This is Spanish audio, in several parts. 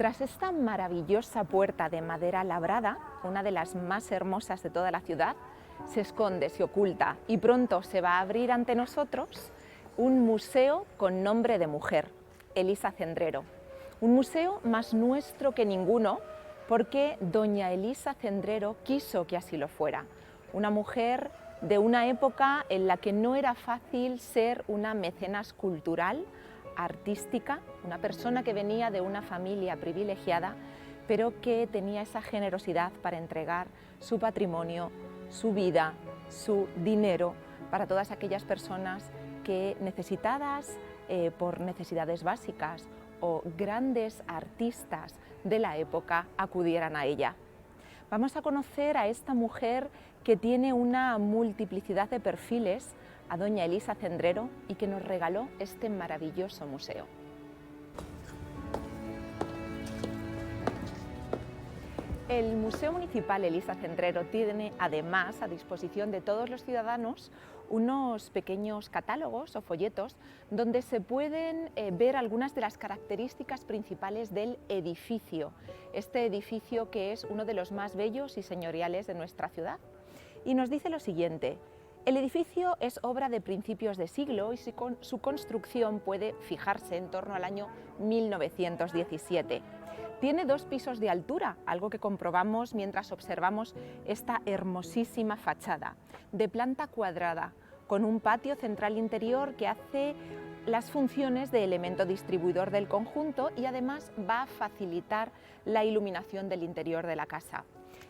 Tras esta maravillosa puerta de madera labrada, una de las más hermosas de toda la ciudad, se esconde, se oculta y pronto se va a abrir ante nosotros un museo con nombre de mujer, Elisa Cendrero. Un museo más nuestro que ninguno porque doña Elisa Cendrero quiso que así lo fuera. Una mujer de una época en la que no era fácil ser una mecenas cultural, artística, una persona que venía de una familia privilegiada, pero que tenía esa generosidad para entregar su patrimonio, su vida, su dinero para todas aquellas personas que necesitadas por necesidades básicas o grandes artistas de la época acudieran a ella. Vamos a conocer a esta mujer que tiene una multiplicidad de perfiles, a doña Elisa Cendrero, y que nos regaló este maravilloso museo. El Museo Municipal Elisa Cendrero tiene además a disposición de todos los ciudadanos unos pequeños catálogos o folletos donde se pueden ver algunas de las características principales del edificio. Este edificio que es uno de los más bellos y señoriales de nuestra ciudad. Y nos dice lo siguiente: el edificio es obra de principios de siglo y su construcción puede fijarse en torno al año 1917. Tiene 2 pisos de altura, algo que comprobamos mientras observamos esta hermosísima fachada, de planta cuadrada, con un patio central interior que hace las funciones de elemento distribuidor del conjunto y además va a facilitar la iluminación del interior de la casa.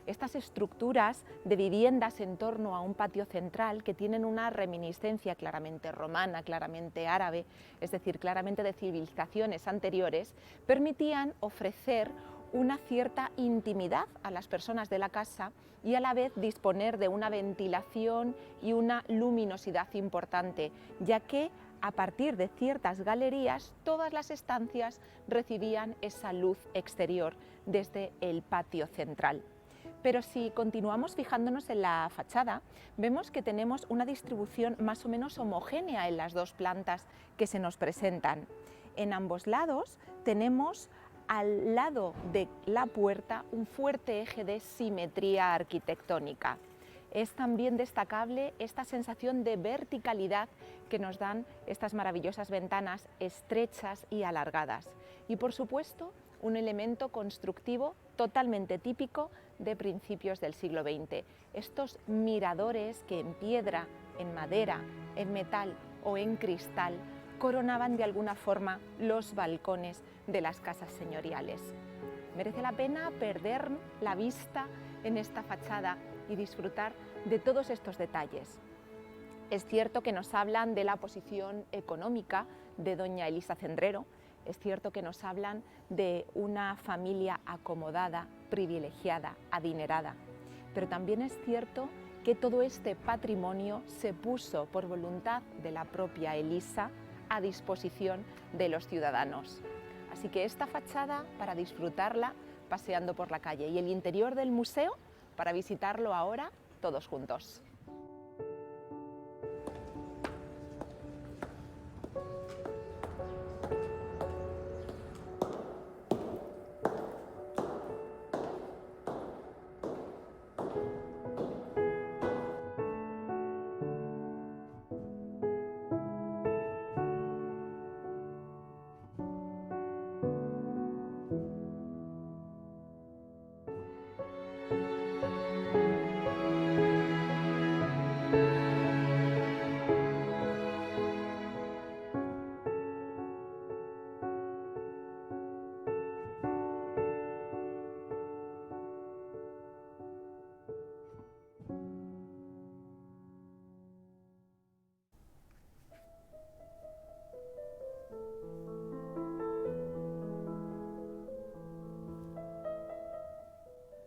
Estas estructuras de viviendas en torno a un patio central que tienen una reminiscencia claramente romana, claramente árabe, es decir, claramente de civilizaciones anteriores, permitían ofrecer una cierta intimidad a las personas de la casa y a la vez disponer de una ventilación y una luminosidad importante, ya que a partir de ciertas galerías todas las estancias recibían esa luz exterior desde el patio central. Pero si continuamos fijándonos en la fachada, vemos que tenemos una distribución más o menos homogénea en las 2 plantas que se nos presentan. En ambos lados tenemos al lado de la puerta un fuerte eje de simetría arquitectónica. Es también destacable esta sensación de verticalidad que nos dan estas maravillosas ventanas estrechas y alargadas. Y por supuesto, un elemento constructivo totalmente típico de principios del siglo XX. Estos miradores que en piedra, en madera, en metal o en cristal coronaban de alguna forma los balcones de las casas señoriales. Merece la pena perder la vista en esta fachada y disfrutar de todos estos detalles. Es cierto que nos hablan de la posición económica de doña Elisa Cendrero, es cierto que nos hablan de una familia acomodada, privilegiada, adinerada, pero también es cierto que todo este patrimonio se puso por voluntad de la propia Elisa a disposición de los ciudadanos. Así que esta fachada para disfrutarla paseando por la calle y el interior del museo para visitarlo ahora todos juntos.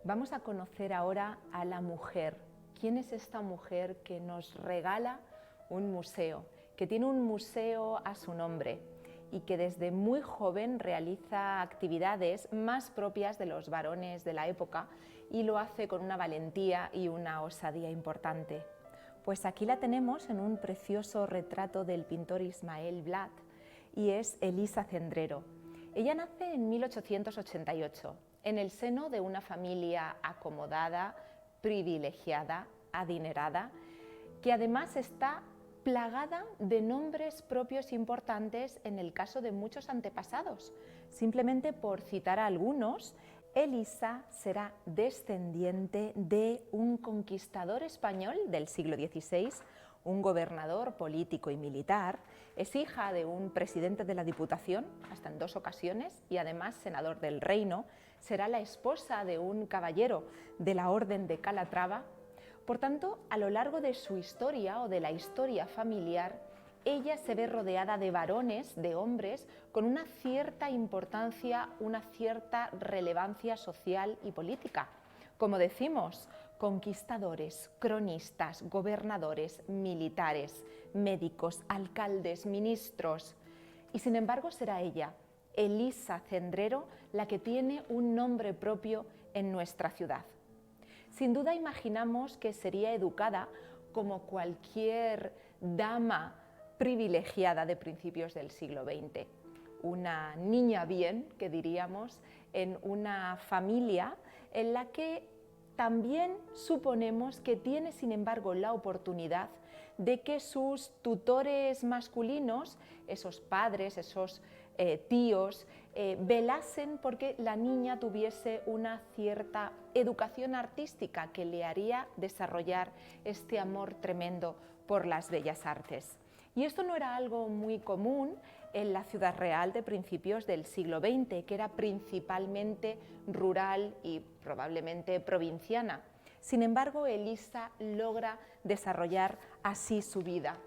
Vamos a conocer ahora a la mujer. ¿Quién es esta mujer que nos regala un museo, que tiene un museo a su nombre y que desde muy joven realiza actividades más propias de los varones de la época y lo hace con una valentía y una osadía importante? Pues aquí la tenemos en un precioso retrato del pintor Ismael Blatt y es Elisa Cendrero. Ella nace en 1888, en el seno de una familia acomodada, privilegiada, adinerada, que además está plagada de nombres propios importantes en el caso de muchos antepasados. Simplemente por citar a algunos, Elisa será descendiente de un conquistador español del siglo XVI, un gobernador político y militar, es hija de un presidente de la Diputación, hasta en 2 ocasiones, y además senador del Reino, será la esposa de un caballero de la Orden de Calatrava. Por tanto, a lo largo de su historia o de la historia familiar, ella se ve rodeada de varones, de hombres, con una cierta importancia, una cierta relevancia social y política. Como decimos, conquistadores, cronistas, gobernadores, militares, médicos, alcaldes, ministros. Y sin embargo será ella, Elisa Cendrero, la que tiene un nombre propio en nuestra ciudad. Sin duda imaginamos que sería educada como cualquier dama privilegiada de principios del siglo XX. Una niña bien, que diríamos, en una familia en la que también suponemos que tiene, sin embargo, la oportunidad de que sus tutores masculinos, esos padres, esos tíos, velasen porque la niña tuviese una cierta educación artística que le haría desarrollar este amor tremendo por las bellas artes. Y esto no era algo muy común en la ciudad real de principios del siglo XX, que era principalmente rural y probablemente provinciana. Sin embargo, Elisa logra desarrollar así su vida.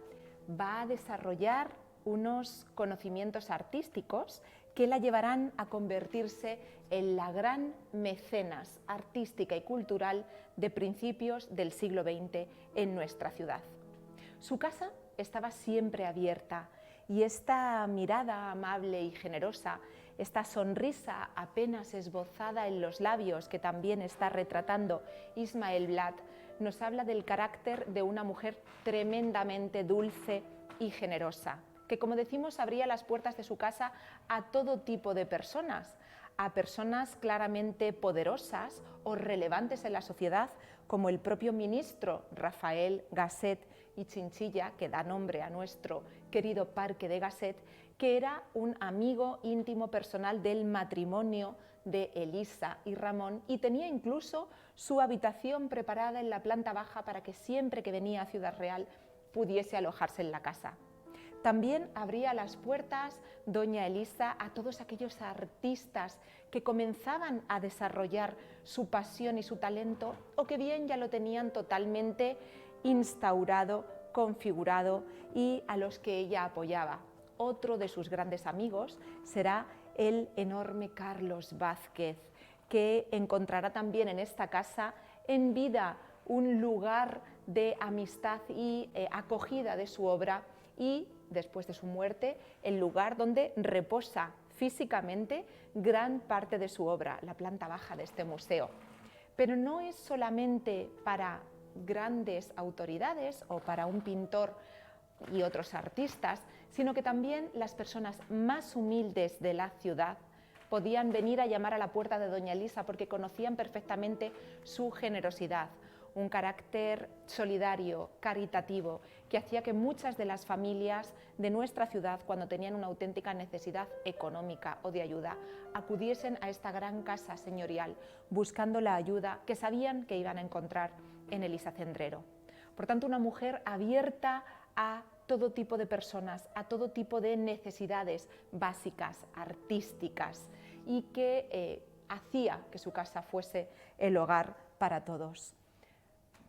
Va a desarrollar unos conocimientos artísticos que la llevarán a convertirse en la gran mecenas artística y cultural de principios del siglo XX en nuestra ciudad. Su casa estaba siempre abierta y esta mirada amable y generosa, esta sonrisa apenas esbozada en los labios que también está retratando Ismael Blatt, nos habla del carácter de una mujer tremendamente dulce y generosa, que, como decimos, abría las puertas de su casa a todo tipo de personas, a personas claramente poderosas o relevantes en la sociedad, como el propio ministro Rafael Gasset y Chinchilla, que da nombre a nuestro querido Parque de Gasset, que era un amigo íntimo personal del matrimonio de Elisa y Ramón, y tenía incluso su habitación preparada en la planta baja para que siempre que venía a Ciudad Real pudiese alojarse en la casa. También abría las puertas doña Elisa a todos aquellos artistas que comenzaban a desarrollar su pasión y su talento, o que bien ya lo tenían totalmente instaurado, configurado, y a los que ella apoyaba. Otro de sus grandes amigos será el enorme Carlos Vázquez, que encontrará también en esta casa en vida un lugar de amistad y acogida de su obra, y después de su muerte el lugar donde reposa físicamente gran parte de su obra, la planta baja de este museo. Pero no es solamente para grandes autoridades o para un pintor y otros artistas, sino que también las personas más humildes de la ciudad podían venir a llamar a la puerta de doña Elisa porque conocían perfectamente su generosidad, un carácter solidario, caritativo, que hacía que muchas de las familias de nuestra ciudad, cuando tenían una auténtica necesidad económica o de ayuda, acudiesen a esta gran casa señorial buscando la ayuda que sabían que iban a encontrar en Elisa Cendrero. Por tanto, una mujer abierta a todo tipo de personas, a todo tipo de necesidades básicas, artísticas, y que hacía que su casa fuese el hogar para todos.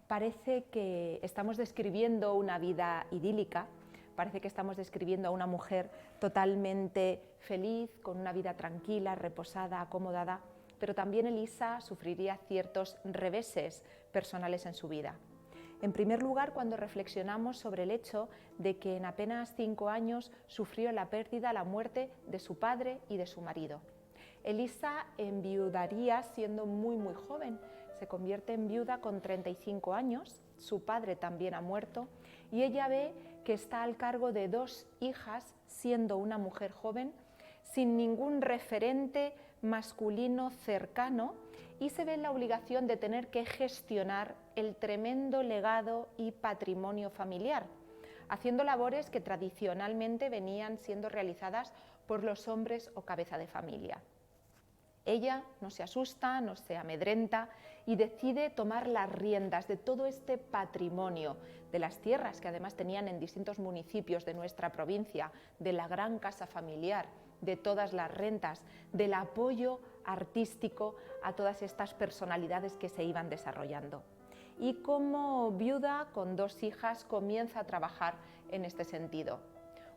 Parece que estamos describiendo una vida idílica, parece que estamos describiendo a una mujer totalmente feliz, con una vida tranquila, reposada, acomodada, pero también Elisa sufriría ciertos reveses personales en su vida. En primer lugar, cuando reflexionamos sobre el hecho de que en apenas 5 años sufrió la pérdida, la muerte de su padre y de su marido. Elisa enviudaría siendo muy joven, se convierte en viuda con 35 años, su padre también ha muerto, y ella ve que está al cargo de 2 hijas, siendo una mujer joven, sin ningún referente masculino cercano, y se ve en la obligación de tener que gestionar el tremendo legado y patrimonio familiar, haciendo labores que tradicionalmente venían siendo realizadas por los hombres o cabeza de familia. Ella no se asusta, no se amedrenta y decide tomar las riendas de todo este patrimonio, de las tierras que además tenían en distintos municipios de nuestra provincia, de la gran casa familiar, de todas las rentas, del apoyo artístico a todas estas personalidades que se iban desarrollando. Y como viuda con 2 hijas comienza a trabajar en este sentido.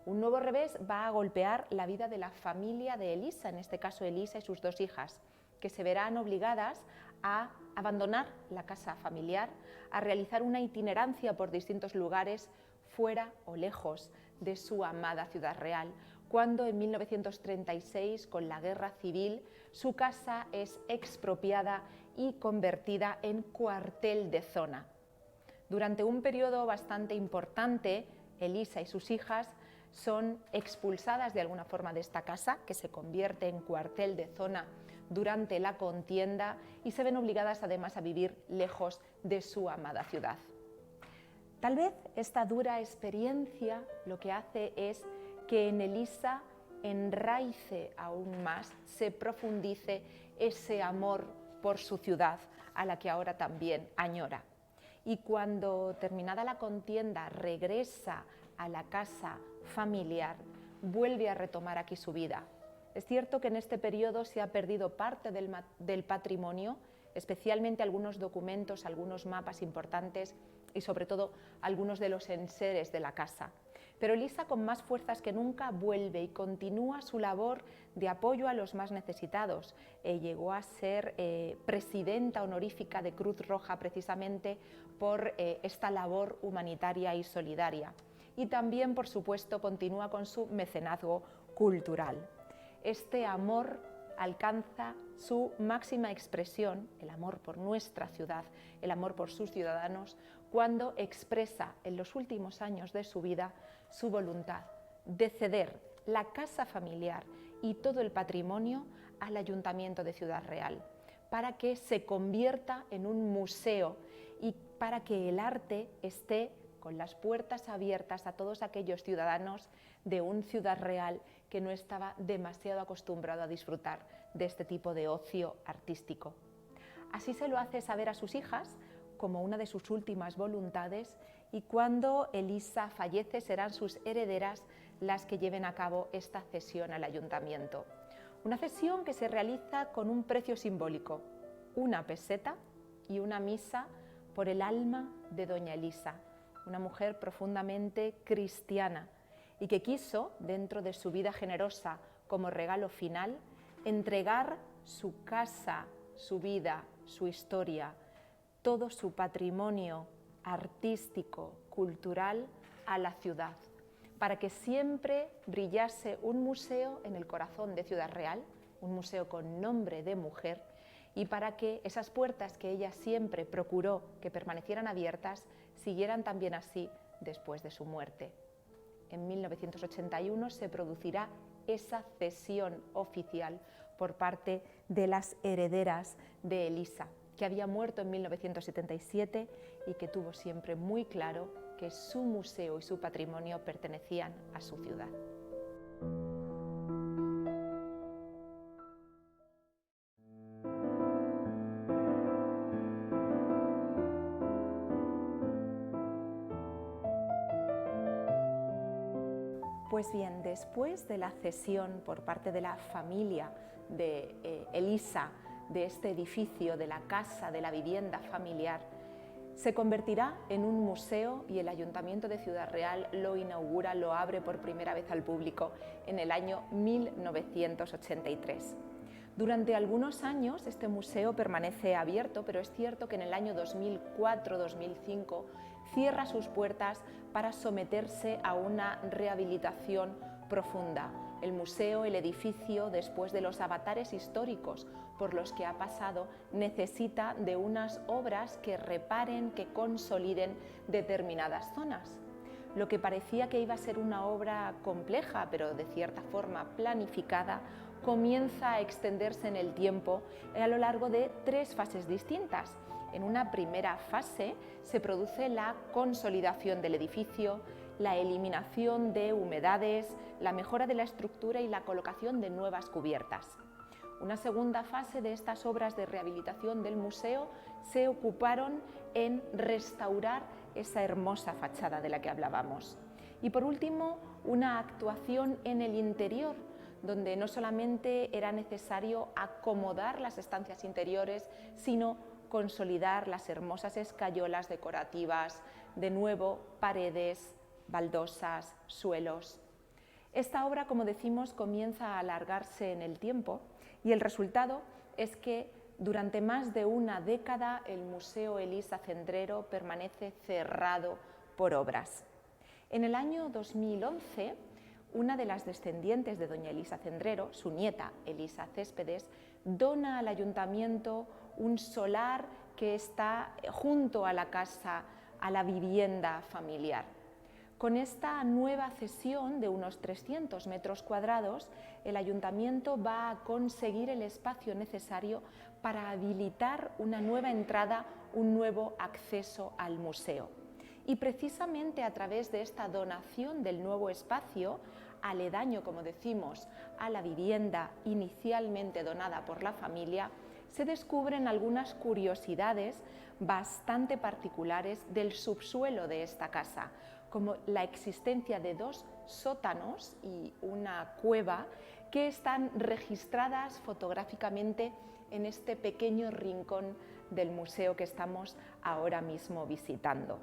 Un nuevo revés va a golpear la vida de la familia de Elisa, en este caso Elisa y sus 2 hijas, que se verán obligadas a abandonar la casa familiar, a realizar una itinerancia por distintos lugares fuera o lejos de su amada Ciudad Real, cuando en 1936, con la guerra civil, su casa es expropiada y convertida en cuartel de zona. Durante un periodo bastante importante, Elisa y sus hijas son expulsadas de alguna forma de esta casa, que se convierte en cuartel de zona durante la contienda, y se ven obligadas además a vivir lejos de su amada ciudad. Tal vez esta dura experiencia lo que hace es que en Elisa enraice aún más, se profundice ese amor por su ciudad, a la que ahora también añora. Y cuando, terminada la contienda, regresa a la casa familiar, vuelve a retomar aquí su vida. Es cierto que en este periodo se ha perdido parte del patrimonio, especialmente algunos documentos, algunos mapas importantes y sobre todo algunos de los enseres de la casa. Pero Elisa, con más fuerzas que nunca, vuelve y continúa su labor de apoyo a los más necesitados. Llegó a ser presidenta honorífica de Cruz Roja precisamente por esta labor humanitaria y solidaria. Y también, por supuesto, continúa con su mecenazgo cultural. Este amor alcanza su máxima expresión, el amor por nuestra ciudad, el amor por sus ciudadanos, cuando expresa en los últimos años de su vida su voluntad de ceder la casa familiar y todo el patrimonio al Ayuntamiento de Ciudad Real, para que se convierta en un museo y para que el arte esté con las puertas abiertas a todos aquellos ciudadanos de un Ciudad Real que no estaba demasiado acostumbrado a disfrutar de este tipo de ocio artístico. Así se lo hace saber a sus hijas como una de sus últimas voluntades, y cuando Elisa fallece serán sus herederas las que lleven a cabo esta cesión al ayuntamiento. Una cesión que se realiza con un precio simbólico, 1 peseta y una misa por el alma de doña Elisa, una mujer profundamente cristiana y que quiso, dentro de su vida generosa como regalo final, entregar su casa, su vida, su historia, todo su patrimonio artístico, cultural a la ciudad, para que siempre brillase un museo en el corazón de Ciudad Real, un museo con nombre de mujer, y para que esas puertas que ella siempre procuró que permanecieran abiertas siguieran también así después de su muerte. En 1981 se producirá esa cesión oficial por parte de las herederas de Elisa, que había muerto en 1977 y que tuvo siempre muy claro que su museo y su patrimonio pertenecían a su ciudad. Pues bien, después de la cesión por parte de la familia de Elisa de este edificio, de la casa, de la vivienda familiar, se convertirá en un museo y el Ayuntamiento de Ciudad Real lo inaugura, lo abre por primera vez al público en el año 1983. Durante algunos años este museo permanece abierto, pero es cierto que en el año 2004-2005 cierra sus puertas para someterse a una rehabilitación profunda. El museo, el edificio, después de los avatares históricos por los que ha pasado, necesita de unas obras que reparen, que consoliden determinadas zonas. lo que parecía que iba a ser una obra compleja, pero de cierta forma planificada, comienza a extenderse en el tiempo a lo largo de 3 fases distintas. En una primera fase se produce la consolidación del edificio, la eliminación de humedades, la mejora de la estructura y la colocación de nuevas cubiertas. Una segunda fase de estas obras de rehabilitación del museo se ocuparon en restaurar esa hermosa fachada de la que hablábamos. Y por último, una actuación en el interior, donde no solamente era necesario acomodar las estancias interiores, sino consolidar las hermosas escayolas decorativas, de nuevo paredes, baldosas, suelos. Esta obra, como decimos, comienza a alargarse en el tiempo y el resultado es que durante más de una década el Museo Elisa Cendrero permanece cerrado por obras. En el año 2011, una de las descendientes de doña Elisa Cendrero, su nieta Elisa Céspedes, dona al ayuntamiento un solar que está junto a la casa, a la vivienda familiar. Con esta nueva cesión de unos 300 metros cuadrados, el ayuntamiento va a conseguir el espacio necesario para habilitar una nueva entrada, un nuevo acceso al museo. Y precisamente a través de esta donación del nuevo espacio, aledaño, como decimos, a la vivienda inicialmente donada por la familia, se descubren algunas curiosidades bastante particulares del subsuelo de esta casa, como la existencia de 2 sótanos y una cueva que están registradas fotográficamente en este pequeño rincón del museo que estamos ahora mismo visitando.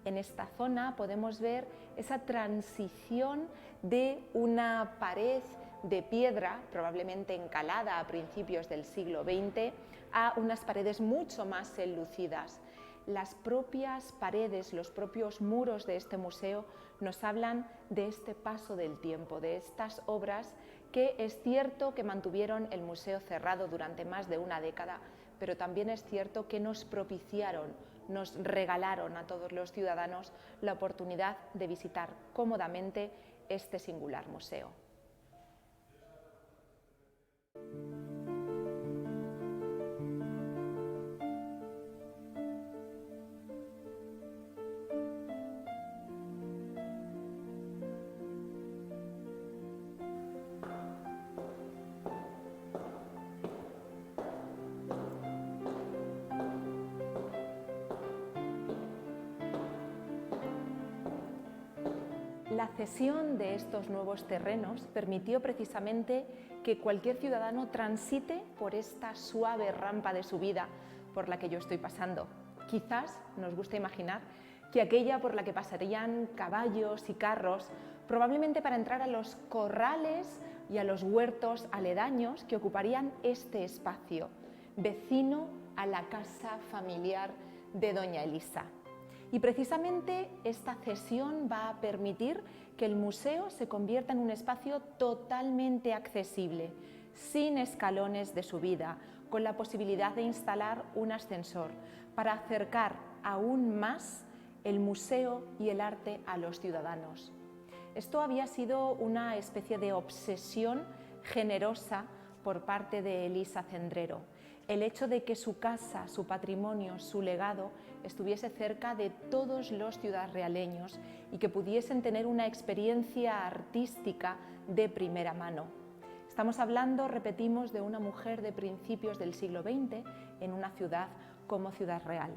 En esta zona podemos ver esa transición de una pared de piedra, probablemente encalada a principios del siglo XX, a unas paredes mucho más enlucidas. Las propias paredes, los propios muros de este museo nos hablan de este paso del tiempo, de estas obras que es cierto que mantuvieron el museo cerrado durante más de una década, pero también es cierto que nos propiciaron, nos regalaron a todos los ciudadanos la oportunidad de visitar cómodamente este singular museo. La cesión de estos nuevos terrenos permitió precisamente que cualquier ciudadano transite por esta suave rampa de subida por la que yo estoy pasando. Quizás nos gusta imaginar que aquella por la que pasarían caballos y carros, probablemente para entrar a los corrales y a los huertos aledaños que ocuparían este espacio, vecino a la casa familiar de doña Elisa. Y precisamente esta cesión va a permitir que el museo se convierta en un espacio totalmente accesible, sin escalones de subida, con la posibilidad de instalar un ascensor para acercar aún más el museo y el arte a los ciudadanos. Esto había sido una especie de obsesión generosa por parte de Elisa Cendrero. El hecho de que su casa, su patrimonio, su legado estuviese cerca de todos los ciudadrealeños y que pudiesen tener una experiencia artística de primera mano. Estamos hablando, repetimos, de una mujer de principios del siglo XX en una ciudad como Ciudad Real.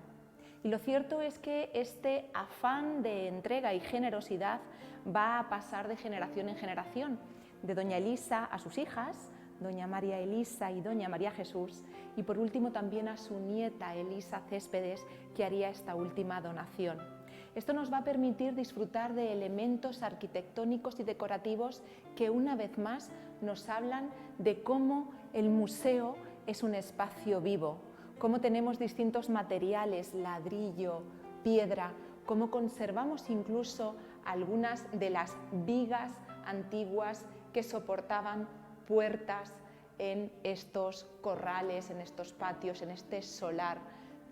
Y lo cierto es que este afán de entrega y generosidad va a pasar de generación en generación, de doña Elisa a sus hijas, doña María Elisa y doña María Jesús, y por último también a su nieta Elisa Céspedes, que haría esta última donación. Esto nos va a permitir disfrutar de elementos arquitectónicos y decorativos que una vez más nos hablan de cómo el museo es un espacio vivo, cómo tenemos distintos materiales, ladrillo, piedra, cómo conservamos incluso algunas de las vigas antiguas que soportaban puertas en estos corrales, en estos patios, en este solar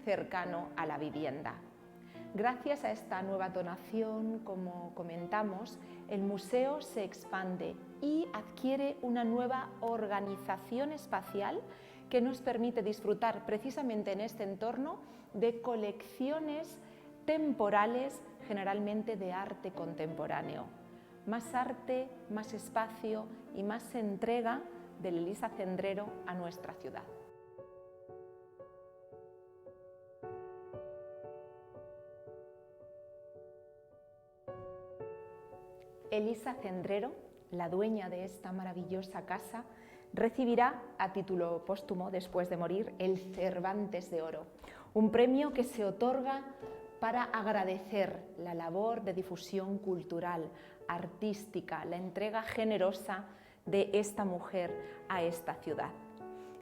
cercano a la vivienda. Gracias a esta nueva donación, como comentamos, el museo se expande y adquiere una nueva organización espacial que nos permite disfrutar precisamente en este entorno de colecciones temporales, generalmente de arte contemporáneo. Más arte, más espacio y más entrega del Elisa Cendrero a nuestra ciudad. Elisa Cendrero, la dueña de esta maravillosa casa, recibirá a título póstumo, después de morir, el Cervantes de Oro, un premio que se otorga para agradecer la labor de difusión cultural, artística, la entrega generosa de esta mujer a esta ciudad.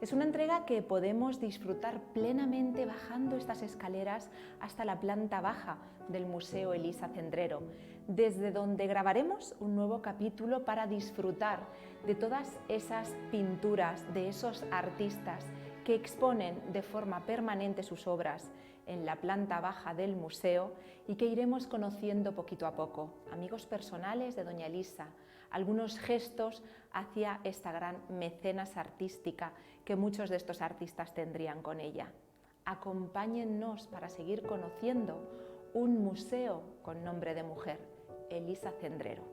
Es una entrega que podemos disfrutar plenamente bajando estas escaleras hasta la planta baja del Museo Elisa Cendrero, desde donde grabaremos un nuevo capítulo para disfrutar de todas esas pinturas, de esos artistas que exponen de forma permanente sus obras en la planta baja del museo y que iremos conociendo poquito a poco. Amigos personales de doña Elisa, algunos gestos hacia esta gran mecenas artística que muchos de estos artistas tendrían con ella. Acompáñennos para seguir conociendo un museo con nombre de mujer, Elisa Cendrero.